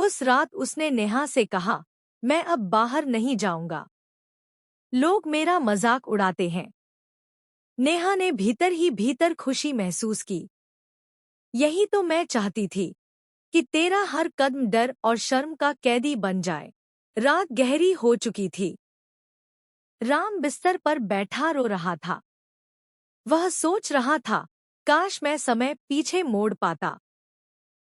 उस रात उसने नेहा से कहा, मैं अब बाहर नहीं जाऊंगा। लोग मेरा मजाक उड़ाते हैं। नेहा ने भीतर ही भीतर खुशी महसूस की। यही तो मैं चाहती थी, कि तेरा हर कदम डर और शर्म का कैदी बन जाए। रात गहरी हो चुकी थी। राम बिस्तर पर बैठा रो रहा था। वह सोच रहा था, काश मैं समय पीछे मोड़ पाता।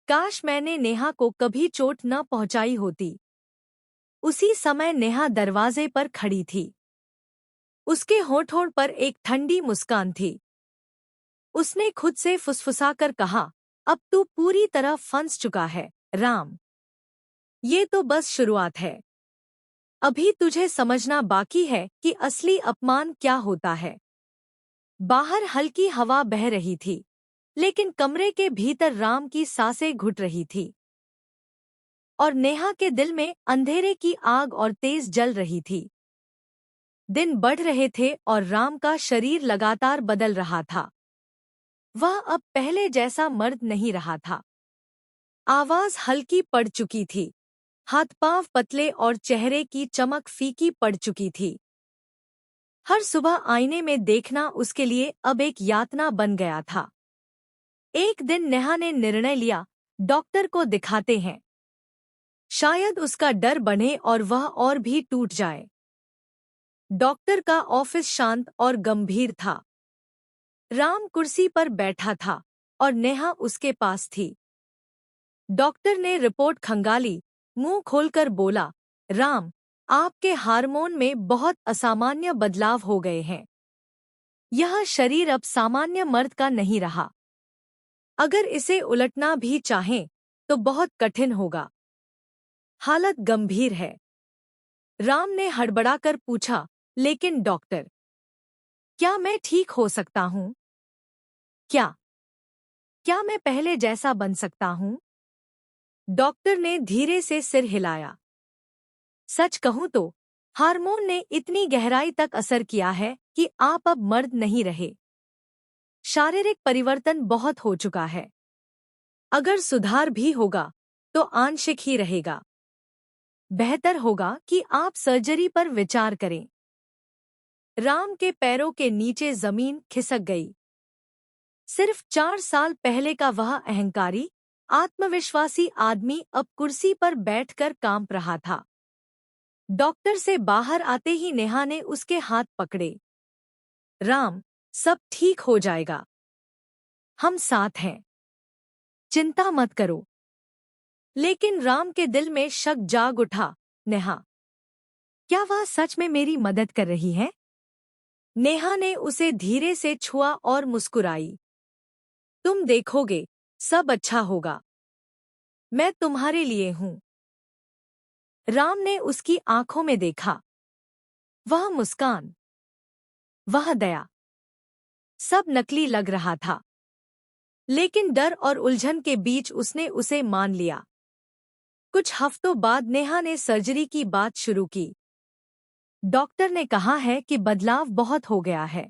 काश मैंने नेहा को कभी चोट न पहुंचाई होती। उसी समय नेहा दरवाजे पर खड़ी थी। उसके होठों पर एक ठंडी मुस्कान थी। उसने खुद से फुसफुसाकर कहा, अब तू पूरी तरह फंस चुका है, राम। ये तो बस शुरुआत है। अभी तुझे समझना बाकी है कि असली अपमान क्या होता है। बाहर हल्की हवा बह रही थी, लेकिन कमरे के भीतर राम की सांसें घुट रही थी। और नेहा के दिल में अंधेरे की आग और तेज जल रही थी। दिन बढ़ रहे थे और राम का शरीर लगातार बदल रहा था। वह अब पहले जैसा मर्द नहीं रहा था। आवाज हल्की पड़ चुकी थी। हाथ-पांव पतले और चेहरे की चमक फीकी पड़ चुकी थी। हर सुबह आईने में देखना उसके लिए अब एक यातना बन गया था। एक दिन नेहा ने निर्णय लिया, डॉक्टर को दिखाते हैं। शायद उसका डर बढ़े और वह और भी टूट जाए। डॉक्टर का ऑफिस शांत और गंभीर था। राम कुर्सी पर बैठा था और नेहा उसके पास थी। डॉक्टर ने रिपोर्ट खंगाली, मुंह खोलकर बोला, राम, आपके हार्मोन में बहुत असामान्य बदलाव हो गए हैं। यह शरीर अब सामान्य मर्द का नहीं रहा। अगर इसे उलटना भी चाहें, तो बहुत कठिन होगा। हालत गंभीर है। राम ने हड़बड़ाकर पूछा, लेकिन डॉक्टर, क्या मैं ठीक हो सकता हूँ? क्या क्या मैं पहले जैसा बन सकता हूँ? डॉक्टर ने धीरे से सिर हिलाया। सच कहूं तो हार्मोन ने इतनी गहराई तक असर किया है कि आप अब मर्द नहीं रहे। शारीरिक परिवर्तन बहुत हो चुका है। अगर सुधार भी होगा तो आंशिक ही रहेगा। बेहतर होगा कि आप सर्जरी पर विचार करें। राम के पैरों के नीचे जमीन खिसक गई। सिर्फ 4 साल पहले का वह अहंकारी, आत्मविश्वासी आदमी अब कुर्सी पर बैठकर कांप रहा था। डॉक्टर से बाहर आते ही नेहा ने उसके हाथ पकड़े। राम, सब ठीक हो जाएगा। हम साथ हैं। चिंता मत करो। लेकिन राम के दिल में शक जाग उठा। नेहा, क्या वह सच में मेरी मदद कर रही है? नेहा ने उसे धीरे से छुआ और मुस्कुराई। तुम देखोगे, सब अच्छा होगा। मैं तुम्हारे लिए हूं। राम ने उसकी आंखों में देखा। वह मुस्कान, वह दया, सब नकली लग रहा था। लेकिन डर और उलझन के बीच उसने उसे मान लिया। कुछ हफ्तों बाद नेहा ने सर्जरी की बात शुरू की। डॉक्टर ने कहा है कि बदलाव बहुत हो गया है।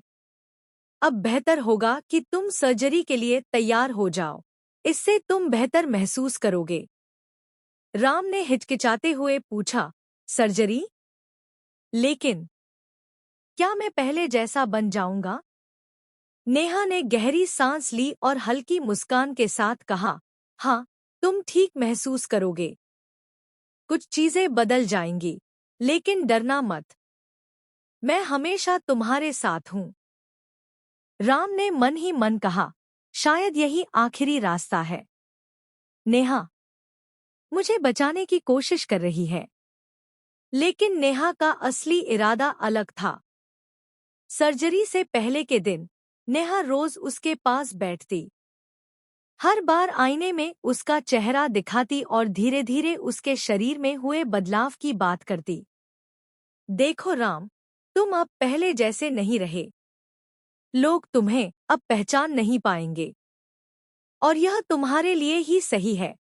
अब बेहतर होगा कि तुम सर्जरी के लिए तैयार हो जाओ। इससे तुम बेहतर महसूस करोगे। राम ने हिचकिचाते हुए पूछा, सर्जरी? लेकिन क्या मैं पहले जैसा बन जाऊंगा? नेहा ने गहरी सांस ली और हल्की मुस्कान के साथ कहा, हाँ, तुम ठीक महसूस करोगे। कुछ चीजें बदल जाएंगी, लेकिन डरना मत। मैं हमेशा तुम्हारे साथ हूँ। राम ने मन ही मन कहा, शायद यही आखिरी रास्ता है। नेहा मुझे बचाने की कोशिश कर रही है। लेकिन नेहा का असली इरादा अलग था। सर्जरी से पहले के दिन नेहा रोज उसके पास बैठती। हर बार आईने में उसका चेहरा दिखाती और धीरे धीरे उसके शरीर में हुए बदलाव की बात करती। देखो राम, तुम अब पहले जैसे नहीं रहे। लोग तुम्हें अब पहचान नहीं पाएंगे। और यह तुम्हारे लिए ही सही है,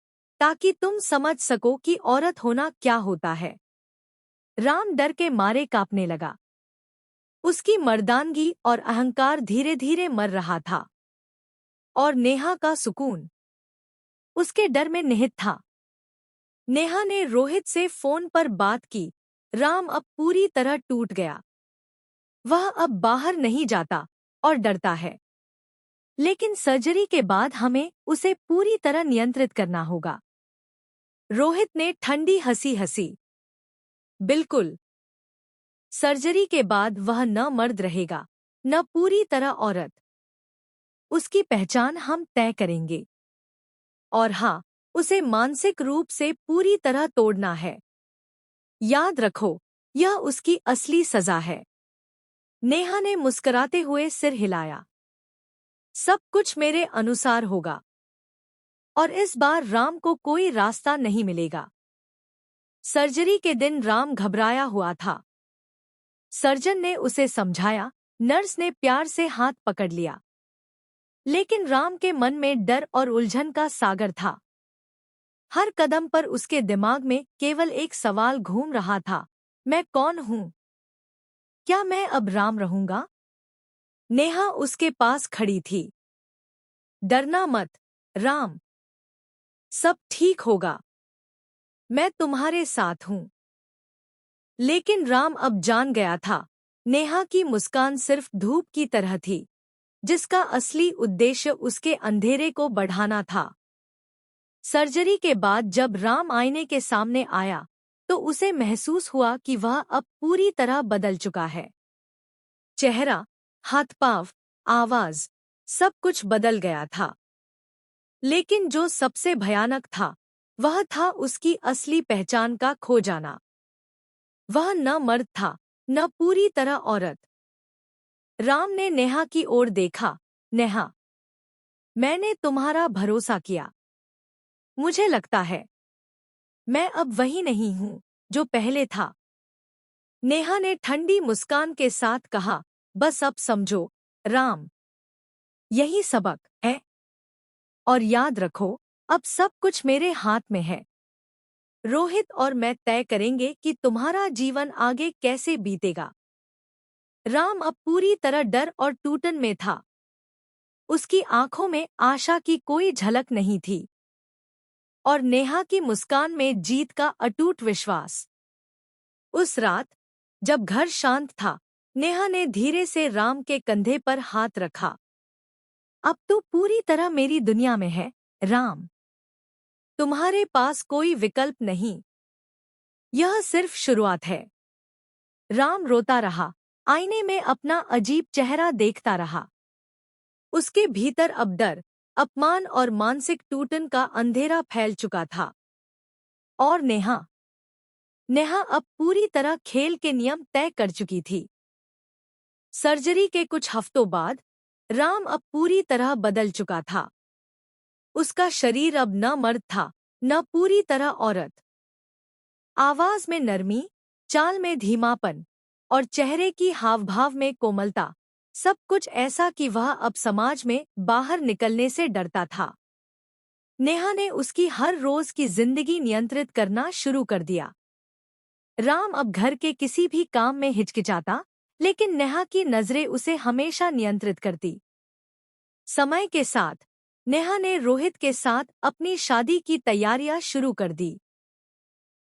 ताकि तुम समझ सको कि औरत होना क्या होता है। राम डर के मारे कांपने लगा। उसकी मर्दानगी और अहंकार धीरे धीरे मर रहा था। और नेहा का सुकून उसके डर में निहित था। नेहा ने रोहित से फोन पर बात की। राम अब पूरी तरह टूट गया। वह अब बाहर नहीं जाता और डरता है। लेकिन सर्जरी के बाद हमें उसे पूरी तरह नियंत्रित करना होगा। रोहित ने ठंडी हंसी हंसी। बिल्कुल। सर्जरी के बाद वह न मर्द रहेगा, न पूरी तरह औरत। उसकी पहचान हम तय करेंगे। और हाँ, उसे मानसिक रूप से पूरी तरह तोड़ना है। याद रखो, यह उसकी असली सजा है। नेहा ने मुस्कुराते हुए सिर हिलाया। सब कुछ मेरे अनुसार होगा। और इस बार राम को कोई रास्ता नहीं मिलेगा। सर्जरी के दिन राम घबराया हुआ था। सर्जन ने उसे समझाया, नर्स ने प्यार से हाथ पकड़ लिया। लेकिन राम के मन में डर और उलझन का सागर था। हर कदम पर उसके दिमाग में केवल एक सवाल घूम रहा था, मैं कौन हूँ? क्या मैं अब राम रहूंगा? नेहा उसके पास खड़ी थी। डरना मत, राम। सब ठीक होगा। मैं तुम्हारे साथ हूँ। लेकिन राम अब जान गया था, नेहा की मुस्कान सिर्फ धूप की तरह थी, जिसका असली उद्देश्य उसके अंधेरे को बढ़ाना था। सर्जरी के बाद जब राम आईने के सामने आया, तो उसे महसूस हुआ कि वह अब पूरी तरह बदल चुका है। चेहरा, हाथ-पाँव, आवाज, सब कुछ बदल गया था। लेकिन जो सबसे भयानक था, वह था उसकी असली पहचान का खो जाना। वह न मर्द था, न पूरी तरह औरत। राम ने नेहा की ओर देखा। नेहा, मैंने तुम्हारा भरोसा किया। मुझे लगता है मैं अब वही नहीं हूँ जो पहले था। नेहा ने ठंडी मुस्कान के साथ कहा, बस अब समझो, राम। यही सबक है। और याद रखो, अब सब कुछ मेरे हाथ में है। रोहित और मैं तय करेंगे कि तुम्हारा जीवन आगे कैसे बीतेगा। राम अब पूरी तरह डर और टूटन में था। उसकी आंखों में आशा की कोई झलक नहीं थी। और नेहा की मुस्कान में जीत का अटूट विश्वास। उस रात, जब घर शांत था, नेहा ने धीरे से राम के कंधे पर हाथ रखा। अब तू पूरी तरह मेरी दुनिया में है, राम। तुम्हारे पास कोई विकल्प नहीं। यह सिर्फ शुरुआत है। राम रोता रहा, आईने में अपना अजीब चेहरा देखता रहा। उसके भीतर अब डर, अपमान और मानसिक टूटन का अंधेरा फैल चुका था। और नेहा नेहा अब पूरी तरह खेल के नियम तय कर चुकी थी। सर्जरी के कुछ हफ्तों बाद राम अब पूरी तरह बदल चुका था। उसका शरीर अब न मर्द था, न पूरी तरह औरत। आवाज में नरमी, चाल में धीमापन और चेहरे की हावभाव में कोमलता, सब कुछ ऐसा कि वह अब समाज में बाहर निकलने से डरता था। नेहा ने उसकी हर रोज की जिंदगी नियंत्रित करना शुरू कर दिया। राम अब घर के किसी भी काम में हिचकिचाता, लेकिन नेहा की नजरें उसे हमेशा नियंत्रित करती। समय के साथ नेहा ने रोहित के साथ अपनी शादी की तैयारियां शुरू कर दी।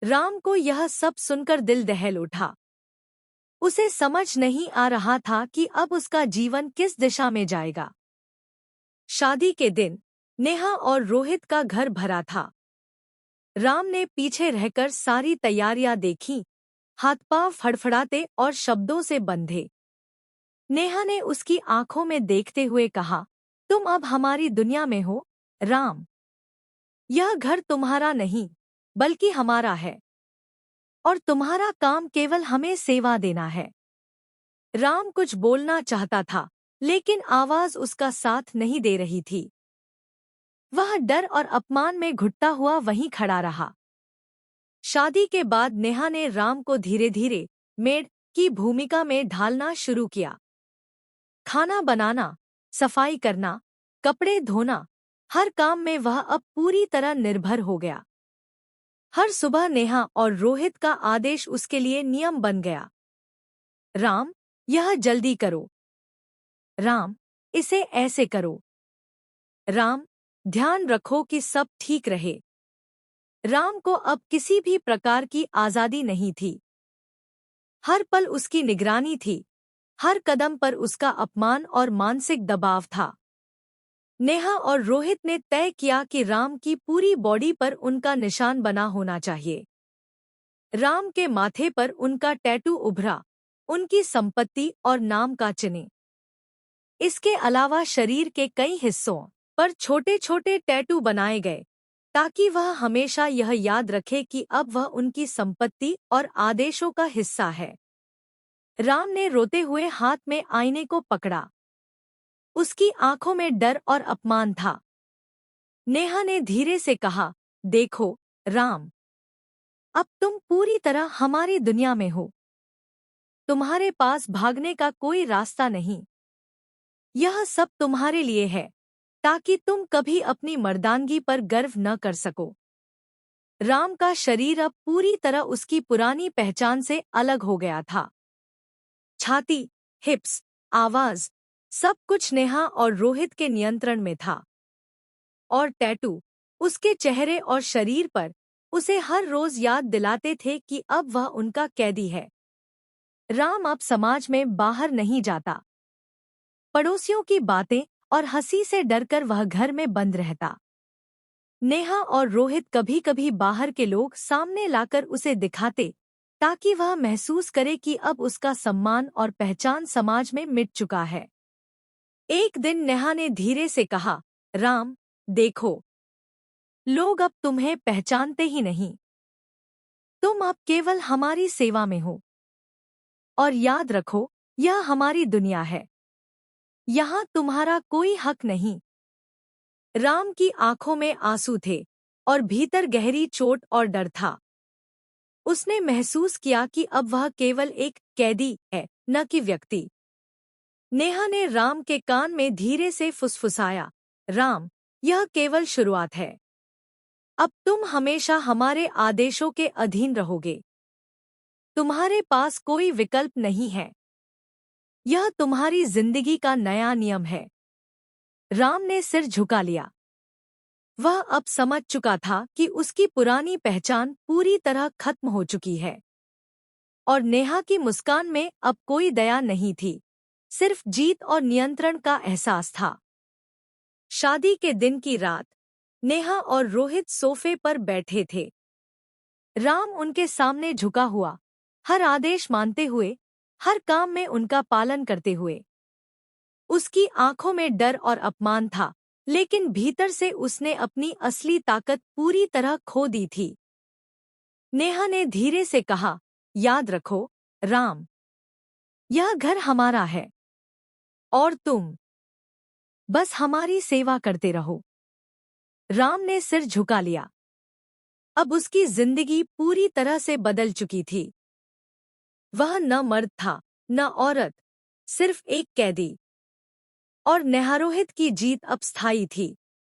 राम को यह सब सुनकर दिल दहल उठा। उसे समझ नहीं आ रहा था कि अब उसका जीवन किस दिशा में जाएगा। शादी के दिन नेहा और रोहित का घर भरा था। राम ने पीछे रहकर सारी तैयारियां देखीं, हाथ-पांव फड़फड़ाते और शब्दों से बंधे। नेहा ने उसकी आंखों में देखते हुए कहा, तुम अब हमारी दुनिया में हो, राम। यह घर तुम्हारा नहीं, बल्कि हमारा है। और तुम्हारा काम केवल हमें सेवा देना है। राम कुछ बोलना चाहता था, लेकिन आवाज उसका साथ नहीं दे रही थी। वह डर और अपमान में घुटता हुआ वहीं खड़ा रहा। शादी के बाद नेहा ने राम को धीरे-धीरे मेड की भूमिका में ढालना शुरू किया। खाना बनाना, सफाई करना, कपड़े धोना, हर काम में वह अब पूरी तरह निर्भर हो गया। हर सुबह नेहा और रोहित का आदेश उसके लिए नियम बन गया। राम, यह जल्दी करो। राम, इसे ऐसे करो। राम, ध्यान रखो कि सब ठीक रहे। राम को अब किसी भी प्रकार की आज़ादी नहीं थी। हर पल उसकी निगरानी थी, हर कदम पर उसका अपमान और मानसिक दबाव था। नेहा और रोहित ने तय किया कि राम की पूरी बॉडी पर उनका निशान बना होना चाहिए। राम के माथे पर उनका टैटू उभरा, उनकी संपत्ति और नाम का चिन्ह। इसके अलावा शरीर के कई हिस्सों पर छोटे-छोटे टैटू बनाए गए, ताकि वह हमेशा यह याद रखे कि अब वह उनकी संपत्ति और आदेशों का हिस्सा है। राम ने रोते हुए हाथ में आईने को पकड़ा। उसकी आंखों में डर और अपमान था। नेहा ने धीरे से कहा, देखो, राम, अब तुम पूरी तरह हमारी दुनिया में हो। तुम्हारे पास भागने का कोई रास्ता नहीं। यह सब तुम्हारे लिए है, ताकि तुम कभी अपनी मर्दानगी पर गर्व न कर सको। राम का शरीर अब पूरी तरह उसकी पुरानी पहचान से अलग हो गया था। छाती, हिप्स, आवाज, सब कुछ नेहा और रोहित के नियंत्रण में था। और टैटू, उसके चेहरे और शरीर पर, उसे हर रोज याद दिलाते थे कि अब वह उनका कैदी है। राम अब समाज में बाहर नहीं जाता। पड़ोसियों की बातें और हंसी से डरकर वह घर में बंद रहता। नेहा और रोहित कभी-कभी बाहर के लोग सामने लाकर उसे दिखाते, ताकि वह महसूस करे कि अब उसका सम्मान और पहचान समाज में मिट चुका है। एक दिन नेहा ने धीरे से कहा, राम, देखो, लोग अब तुम्हें पहचानते ही नहीं। तुम अब केवल हमारी सेवा में हो। और याद रखो, यह हमारी दुनिया है। यहाँ तुम्हारा कोई हक नहीं। राम की आंखों में आंसू थे और भीतर गहरी चोट और डर था। उसने महसूस किया कि अब वह केवल एक कैदी है, न कि व्यक्ति। नेहा ने राम के कान में धीरे से फुसफुसाया, राम, यह केवल शुरुआत है। अब तुम हमेशा हमारे आदेशों के अधीन रहोगे। तुम्हारे पास कोई विकल्प नहीं है। यह तुम्हारी जिंदगी का नया नियम है। राम ने सिर झुका लिया। वह अब समझ चुका था कि उसकी पुरानी पहचान पूरी तरह खत्म हो चुकी है। और नेहा की मुस्कान में अब कोई दया नहीं थी, सिर्फ जीत और नियंत्रण का एहसास था। शादी के दिन की रात, नेहा और रोहित सोफे पर बैठे थे। राम उनके सामने झुका हुआ, हर आदेश मानते हुए, हर काम में उनका पालन करते हुए। उसकी आंखों में डर और अपमान था, लेकिन भीतर से उसने अपनी असली ताकत पूरी तरह खो दी थी। नेहा ने धीरे से कहा, याद रखो, राम, यह घर हमारा है। और तुम बस हमारी सेवा करते रहो। राम ने सिर झुका लिया। अब उसकी जिंदगी पूरी तरह से बदल चुकी थी। वह न मर्द था, न औरत, सिर्फ एक कैदी। और नेहा रोहित की जीत अब स्थायी थी।